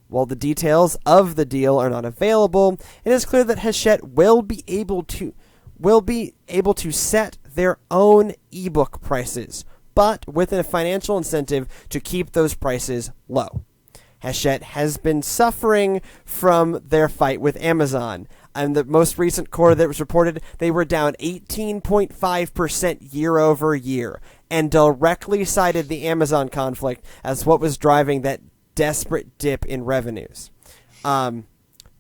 While the details of the deal are not available, it is clear that Hachette will be able to set their own ebook prices, but with a financial incentive to keep those prices low. Hachette has been suffering from their fight with Amazon. And the most recent quarter that was reported, they were down 18.5% year over year, and directly cited the Amazon conflict as what was driving that desperate dip in revenues.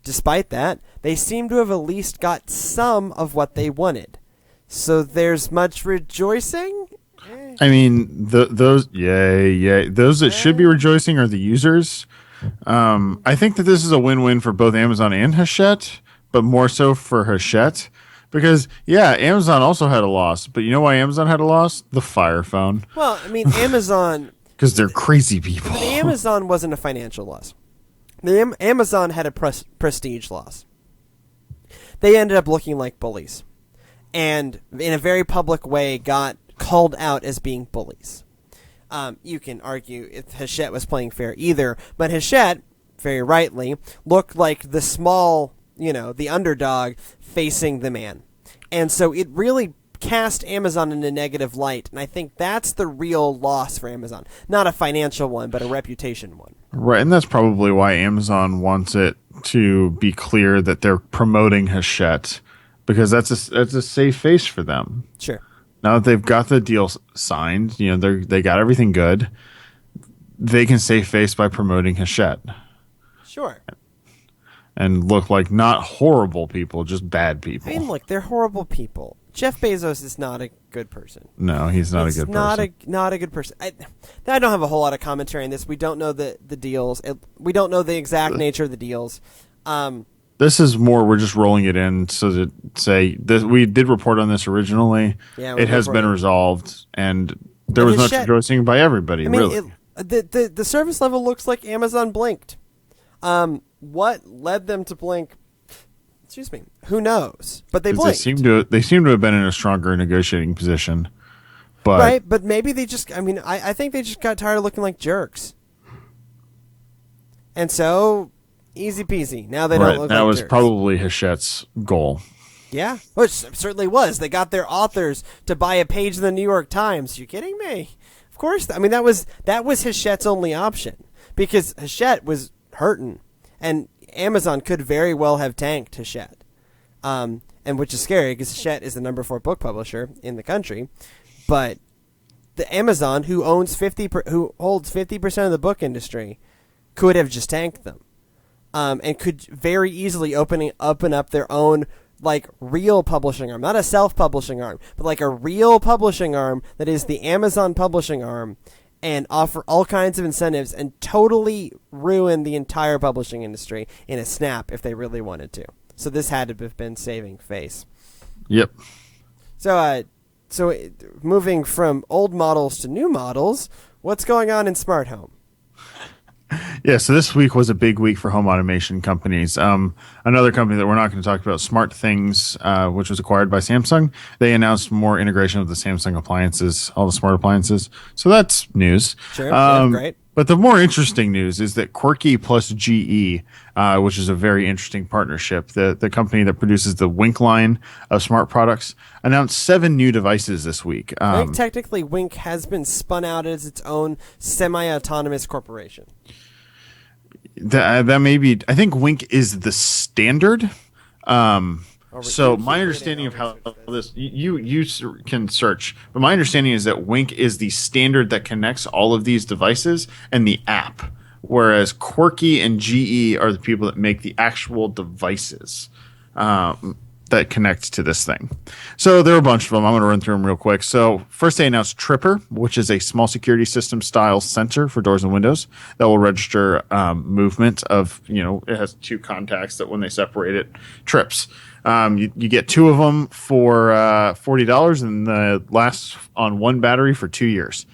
Despite that, they seem to have at least got some of what they wanted. So there's much rejoicing Eh, I mean, those that should be eh. rejoicing are the users. I think that this is a win-win for both Amazon and Hachette, but more so for Hachette because yeah, Amazon also had a loss. But you know why Amazon had a loss? The Fire Phone, Well, I mean, Amazon. because they're crazy people. The Amazon wasn't a financial loss. The Amazon had a prestige loss. They ended up looking like bullies, and in a very public way, got called out as being bullies. You can argue if Hachette was playing fair either, but Hachette, very rightly, looked like the small, the underdog facing the man. And so it really cast Amazon in a negative light, and I think that's the real loss for Amazon. Not a financial one, but a reputation one. Right, and that's probably why Amazon wants it to be clear that they're promoting Hachette because that's a safe face for them. Sure. Now that they've got the deal signed, they got everything good. They can save face by promoting Hachette Sure. and look like not horrible people, just bad people. I mean, look, they're horrible people. Jeff Bezos is not a good person. No, he's not a good person. Not a good person. I don't have a whole lot of commentary on this. We don't know the deals. We don't know the exact nature of the deals. This is more, we're just rolling it in so to say this. We did report on this originally. Yeah, it has been resolved, and there was much rejoicing by everybody. I mean, really, the service level looks like Amazon blinked. What led them to blink? Excuse me. Who knows? But they blinked. They seem to have been in a stronger negotiating position. But right, but maybe they just. I mean, I think they just got tired of looking like jerks, and so easy peasy. Now they don't look like jerks. That was probably Hachette's goal. Yeah, which certainly was. They got their authors to buy a page in the New York Times. You kidding me? Of course. I mean, that was Hachette's only option because Hachette was hurting, and Amazon could very well have tanked Hachette, and which is scary because Hachette is the number 4 book publisher in the country, but the Amazon, who holds 50% of the book industry, could have just tanked them, and could very easily open up their own real publishing arm, not a self-publishing arm, but like a real publishing arm that is the Amazon publishing arm, and offer all kinds of incentives and totally ruin the entire publishing industry in a snap if they really wanted to. So this had to have been saving face. Yep. So moving from old models to new models, what's going on in smart home? Yeah, so this week was a big week for home automation companies. Another company that we're not going to talk about, Smart Things, which was acquired by Samsung. They announced more integration of the Samsung appliances, all the smart appliances. So that's news. Sure, yeah, great. But the more interesting news is that Quirky plus GE, which is a very interesting partnership, the company that produces the Wink line of smart products, announced 7 new devices this week. I think technically Wink has been spun out as its own semi-autonomous corporation. That may be. I think Wink is the standard. So my understanding of how this you can search, but my understanding is that Wink is the standard that connects all of these devices and the app, whereas Quirky and GE are the people that make the actual devices that connect to this thing. So there are a bunch of them. I'm going to run through them real quick. So first they announced Tripper, which is a small security system style sensor for doors and windows that will register movement of, it has 2 contacts that when they separate it trips. You get 2 of them for $40 and lasts on 1 battery for 2 years.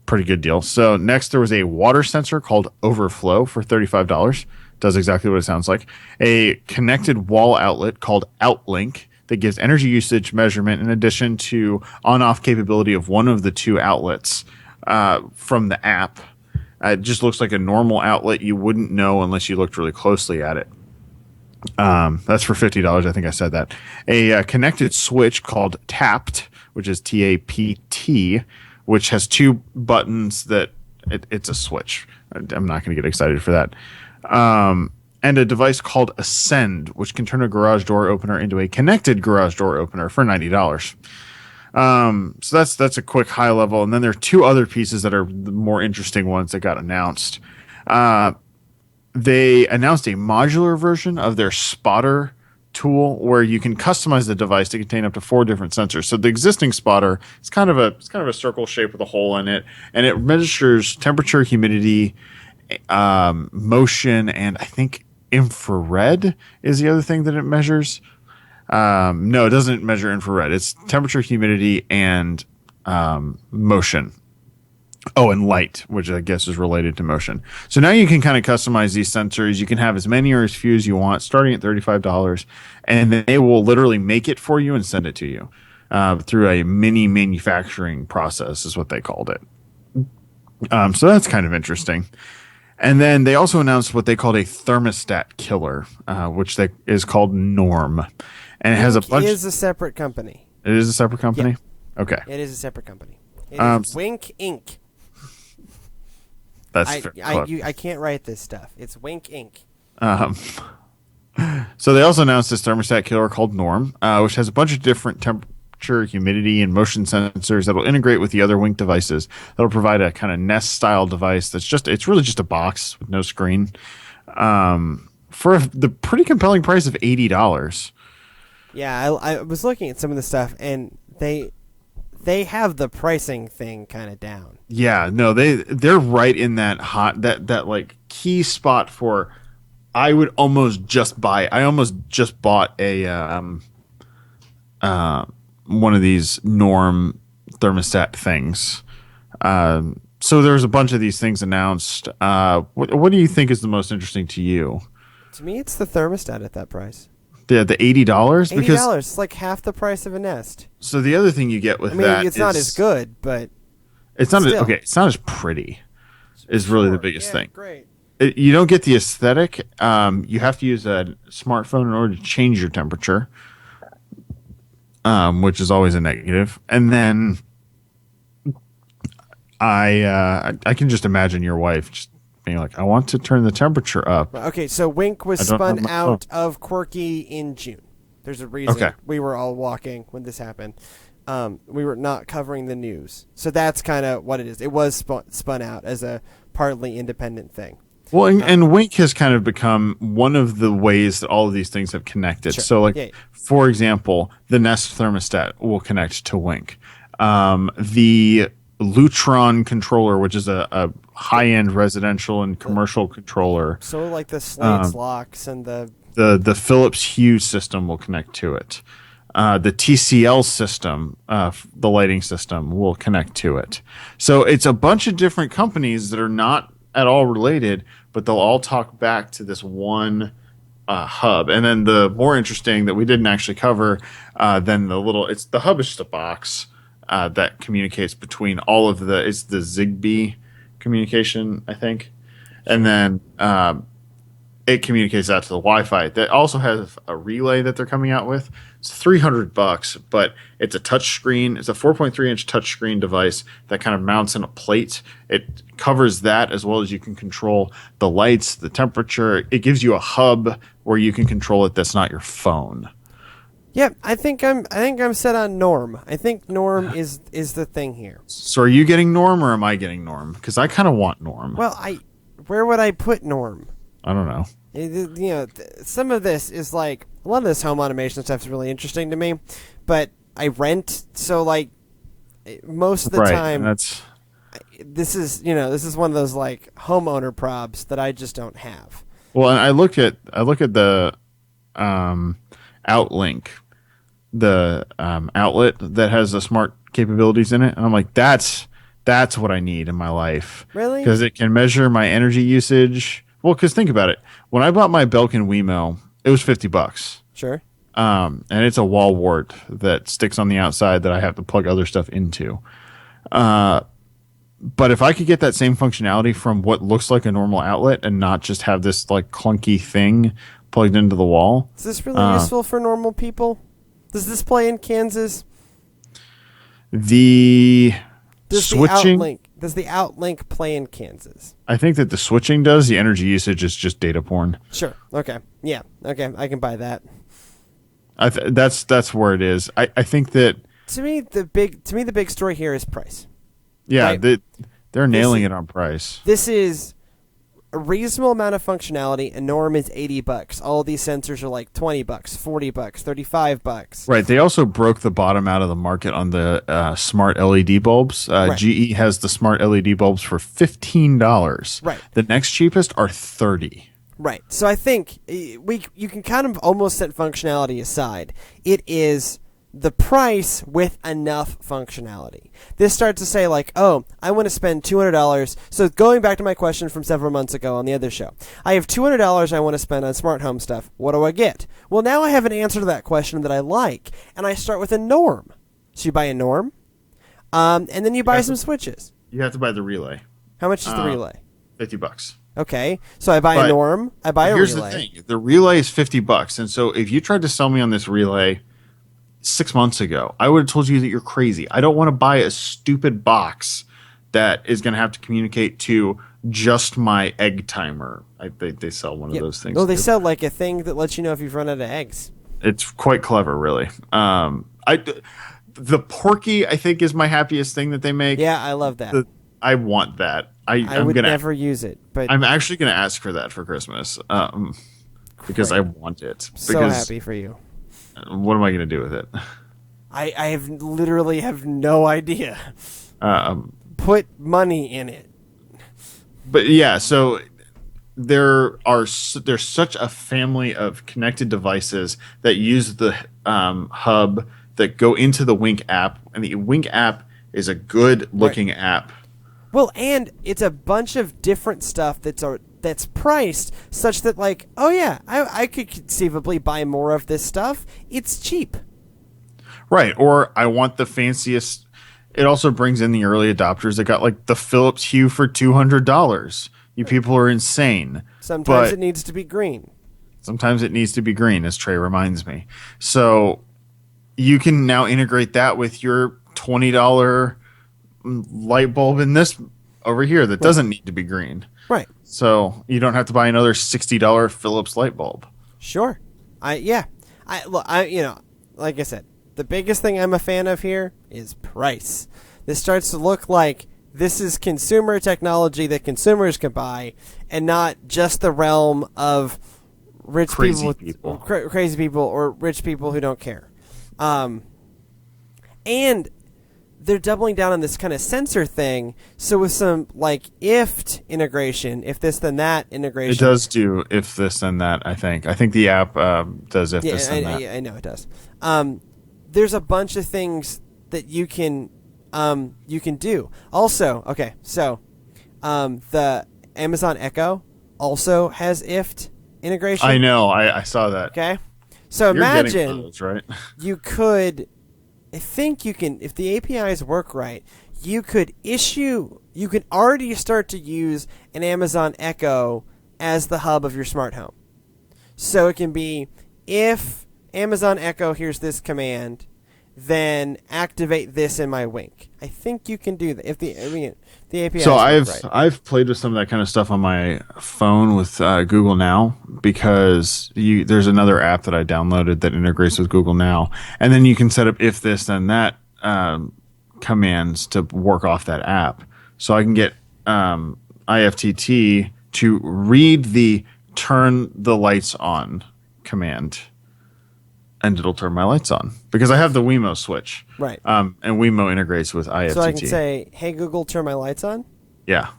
Pretty good deal. So next there was a water sensor called Overflow for $35. Does exactly what it sounds like. A connected wall outlet called Outlink that gives energy usage measurement in addition to on-off capability of one of the 2 outlets from the app. It just looks like a normal outlet. You wouldn't know unless you looked really closely at it. That's for $50. I think I said that. A connected switch called Tapt, which is TAPT, which has 2 buttons that it's a switch. I'm not going to get excited for that. And a device called Ascend, which can turn a garage door opener into a connected garage door opener for $90. So that's a quick high level. And then there are 2 other pieces that are the more interesting ones that got announced. They announced a modular version of their Spotter tool where you can customize the device to contain up to 4 different sensors. So the existing spotter is kind of a circle shape with a hole in it, and it measures temperature, humidity, motion, and I think infrared is the other thing that it measures. No, it doesn't measure infrared. It's temperature, humidity, and motion. Oh, and light, which I guess is related to motion. So now you can kind of customize these sensors. You can have as many or as few as you want, starting at $35, and they will literally make it for you and send it to you through a mini manufacturing process, is what they called it. So that's kind of interesting. And then they also announced what they called a thermostat killer, which is called Norm, and it has a bunch. It is a separate company. It is a separate company. Yeah. Okay. It is a separate company. It is Wink Inc. That's I can't write this stuff. It's Wink Inc. So they also announced this thermostat killer called Norm, which has a bunch of different temperature, humidity, and motion sensors that will integrate with the other Wink devices. That'll provide a kind of Nest style device it's really just a box with no screen, for the pretty compelling price of $80. Yeah, I was looking at some of the stuff, and they have the pricing thing kind of down. Yeah, no, they're right in that that like key spot for. I almost just bought a one of these Norm thermostat things. So there's a bunch of these things announced. What do you think is the most interesting to you? To me, it's the thermostat at that price. The $80? $80, it's like half the price of a Nest. So the other thing you get with that it's not as good, but it's not it's not as pretty. Is really the biggest thing. Great. You don't get the aesthetic. You have to use a smartphone in order to change your temperature, which is always a negative. And then I can just imagine your wife just being like, I want to turn the temperature up. Okay, so Wink was spun out of Quirky in June. There's a reason we were all walking when this happened. We were not covering the news. So that's kind of what it is. It was spun out as a partly independent thing. Well, and Wink has kind of become one of the ways that all of these things have connected. Sure. So, for example, the Nest thermostat will connect to Wink. The Lutron controller, which is a high-end residential and commercial controller. So, like the Slates locks and the Philips Hue system will connect to it. The TCL system, the lighting system, will connect to it. So it's a bunch of different companies that are not at all related, but they'll all talk back to this one hub. And then the more interesting that we didn't actually cover, than the hub is just a box that communicates between all of it's the Zigbee communication, I think. And then it communicates out to the Wi-Fi. That also has a relay that they're coming out with. It's $300, but it's a touch screen. It's a 4.3-inch touchscreen device that kind of mounts in a plate. It covers that as well as you can control the lights, the temperature. It gives you a hub where you can control it that's not your phone. Yeah, I think I'm set on Norm. I think Norm is the thing here. So are you getting Norm or am I getting Norm? Because I kind of want Norm. Well, where would I put Norm? I don't know. Some of this is like a lot of this home automation stuff is really interesting to me, but I rent, so like most of the time, this is one of those like homeowner probs that I just don't have. Well, and I look at the Outlink, the outlet that has the smart capabilities in it, and I'm like, that's what I need in my life. Really? Because it can measure my energy usage. Well, because think about it. When I bought my Belkin Wemo, it was $50. Sure. And it's a wall wart that sticks on the outside that I have to plug other stuff into. But if I could get that same functionality from what looks like a normal outlet and not just have this like clunky thing plugged into the wall. Is this really useful for normal people? Does this play in Kansas? Switching. Does the Outlink play in Kansas? I think that the switching does. The energy usage is just data porn. Sure. Okay. Yeah. Okay. I can buy that. That's where it is. I think that to me the big story here is price. Yeah, right? they're nailing it on price. This is a reasonable amount of functionality. A norm is $80. All of these sensors are like $20, $40, $35. Right. They also broke the bottom out of the market on the smart LED bulbs. Right. GE has the smart LED bulbs for $15. Right. The next cheapest are $30. Right. So I think you can kind of almost set functionality aside. It is the price with enough functionality. This starts to say like, oh, I want to spend $200. So going back to my question from several months ago on the other show, I have $200 I want to spend on smart home stuff. What do I get? Well, now I have an answer to that question that I like, and I start with a norm. So you buy a norm, and then you buy some switches. You have to buy the relay. How much is the relay? $50. Okay, so I buy a norm, I buy a relay. Here's the thing. The relay is $50. And so if you tried to sell me on this relay 6 months ago, I would have told you that you're crazy. I don't want to buy a stupid box that is going to have to communicate to just my egg timer. I think they sell one of those things. No, they sell like a thing that lets you know if you've run out of eggs. It's quite clever, really. The Porky, I think, is my happiest thing that they make. Yeah, I love that. I want that. I would never use it, but I'm actually going to ask for that for Christmas because I want it. So happy for you. What am I going to do with it? I have literally have no idea. Put money in it. But yeah, so there's such a family of connected devices that use the hub that go into the Wink app, and the Wink app is a good looking app. Well, and it's a bunch of different stuff that's priced such that, like, oh yeah, I could conceivably buy more of this stuff. It's cheap. Right, or I want the fanciest. It also brings in the early adopters that got like the Philips Hue for $200. You people are insane. Sometimes it needs to be green. Sometimes it needs to be green, as Trey reminds me. So you can now integrate that with your $20 light bulb in this over here that doesn't need to be green. Right. So you don't have to buy another $60 Philips light bulb. Sure. Like I said, the biggest thing I'm a fan of here is price. This starts to look like this is consumer technology that consumers can buy, and not just the realm of crazy people or rich people who don't care. And they're doubling down on this kind of sensor thing. So with some like if integration, if this then that integration, it does do if this then that. I think the app does if this then that. Yeah, I know it does. There's a bunch of things that you can do. Also, okay, so the Amazon Echo also has IFT integration. I know, I saw that. Okay, so You're imagine those, right? you could. I think you can, if the APIs work right, you could already start to use an Amazon Echo as the hub of your smart home. So it can be, if Amazon Echo hears this command, then activate this in my Wink. I think you can do that if the APIs So work right. I've played with some of that kind of stuff on my phone with Google Now, because there's another app that I downloaded that integrates with Google Now, and then you can set up if this then that commands to work off that app. So I can get IFTT to read the turn the lights on command, and it'll turn my lights on because I have the Wemo switch. Right. And Wemo integrates with IFTT. So I can say, hey, Google, turn my lights on? Yeah.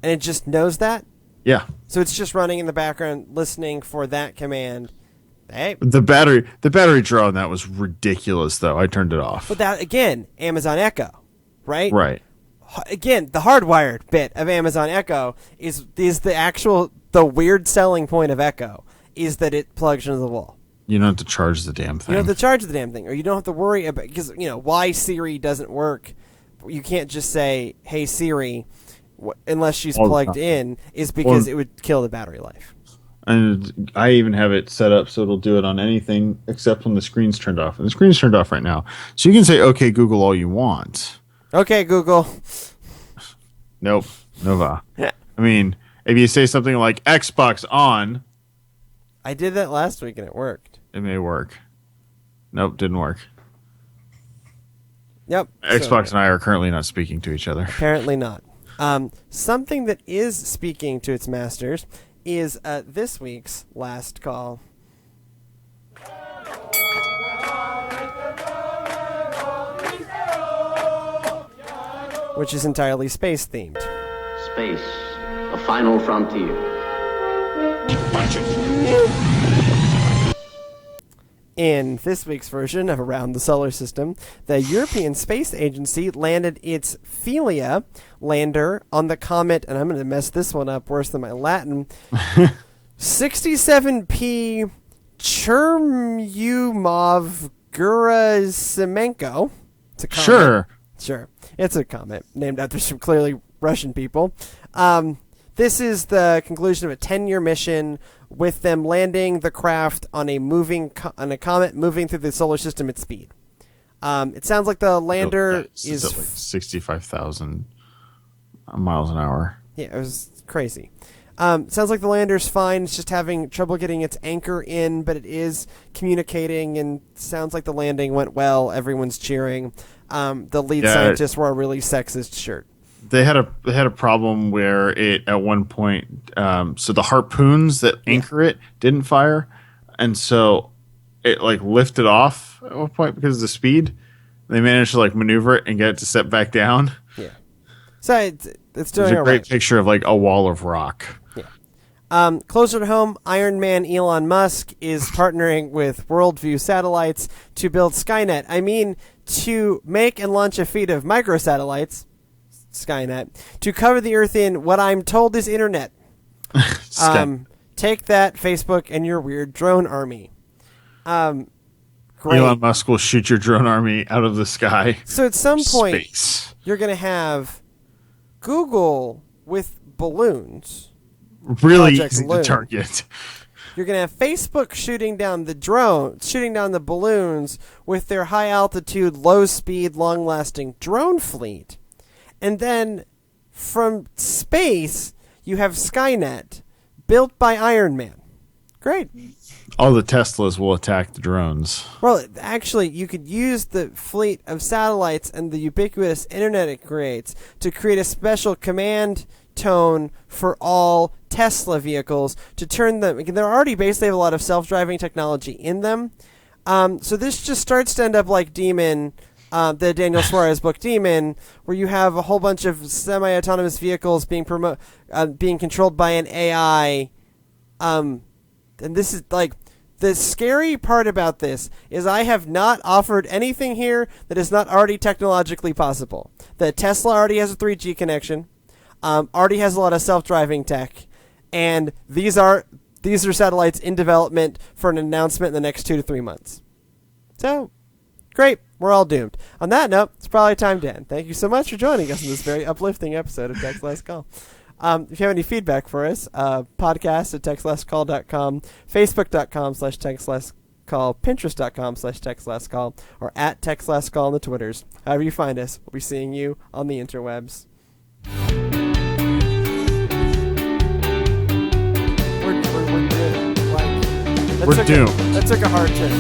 And it just knows that? Yeah. So it's just running in the background, listening for that command. Hey. The battery draw on that was ridiculous, though. I turned it off. But that, again, Amazon Echo, right? Right. Again, the hardwired bit of Amazon Echo is the weird selling point of Echo is that it plugs into the wall. You don't have to charge the damn thing. You don't have to charge the damn thing, or you don't have to worry about, because why Siri doesn't work. You can't just say, "Hey Siri," unless she's plugged in, is because it would kill the battery life. And I even have it set up so it'll do it on anything except when the screen's turned off. And the screen's turned off right now, so you can say, "Okay, Google," all you want. Okay, Google. Nope, Nova. I mean, if you say something like Xbox on, I did that last week and it worked. It may work. Nope, didn't work. Yep. Xbox and I are currently not speaking to each other. Apparently not. Something that is speaking to its masters is this week's last call. Which is entirely space themed. Space, a final frontier. In this week's version of Around the Solar System, the European Space Agency landed its Philia lander on the comet, and I'm going to mess this one up worse than my Latin, 67P Churyumov-Gerasimenko. It's a comet. Sure. It's a comet named after some clearly Russian people. This is the conclusion of a 10-year mission with them landing the craft on a comet moving through the solar system at speed. It sounds like the lander is at like 65,000 miles an hour. Yeah, it was crazy. Sounds like the lander's fine. It's just having trouble getting its anchor in, but it is communicating, and sounds like the landing went well. Everyone's cheering. The lead scientist wore a really sexist shirt. They had a problem where it at one point, so the harpoons that anchor it didn't fire, and so it like lifted off at one point because of the speed. They managed to like maneuver it and get it to set back down. Yeah, so it's doing a great picture of like a wall of rock. Yeah. Closer to home, Iron Man Elon Musk is partnering with Worldview Satellites to build Skynet. I mean, to make and launch a fleet of microsatellites, Skynet, to cover the Earth in what I'm told is internet. Take that, Facebook, and your weird drone army. Great. Elon Musk will shoot your drone army out of the sky. So at some point, you're going to have Google with balloons. Really easy to target. You're going to have Facebook shooting down the balloons with their high-altitude, low-speed, long-lasting drone fleet. And then from space, you have Skynet, built by Iron Man. Great. All the Teslas will attack the drones. Well, actually, you could use the fleet of satellites and the ubiquitous internet it creates to create a special command tone for all Tesla vehicles to turn them. They're already basically have a lot of self-driving technology in them. So this just starts to end up like Demon, the Daniel Suarez book Demon, where you have a whole bunch of semi-autonomous vehicles being controlled by an AI. And this is like the scary part about this is I have not offered anything here that is not already technologically possible. The Tesla already has a 3G connection. Already has a lot of self-driving tech, and these are satellites in development for an announcement in the next 2 to 3 months. So, great. We're all doomed. On that note, it's probably time to end. Thank you so much for joining us in this very uplifting episode of Text Last Call. If you have any feedback for us, podcast at textlastcall.com, facebook.com/textlastcall, pinterest.com/textlastcall, or at textlastcall on the Twitters. However you find us, we'll be seeing you on the interwebs. We're doomed. That took a hard turn.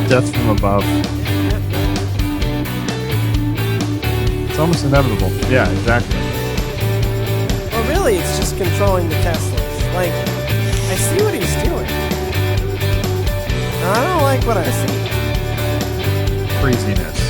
Death from above. It's almost inevitable. Yeah, exactly. Well, really, it's just controlling the Teslas. Like, I see what he's doing. I don't like what I see. Craziness.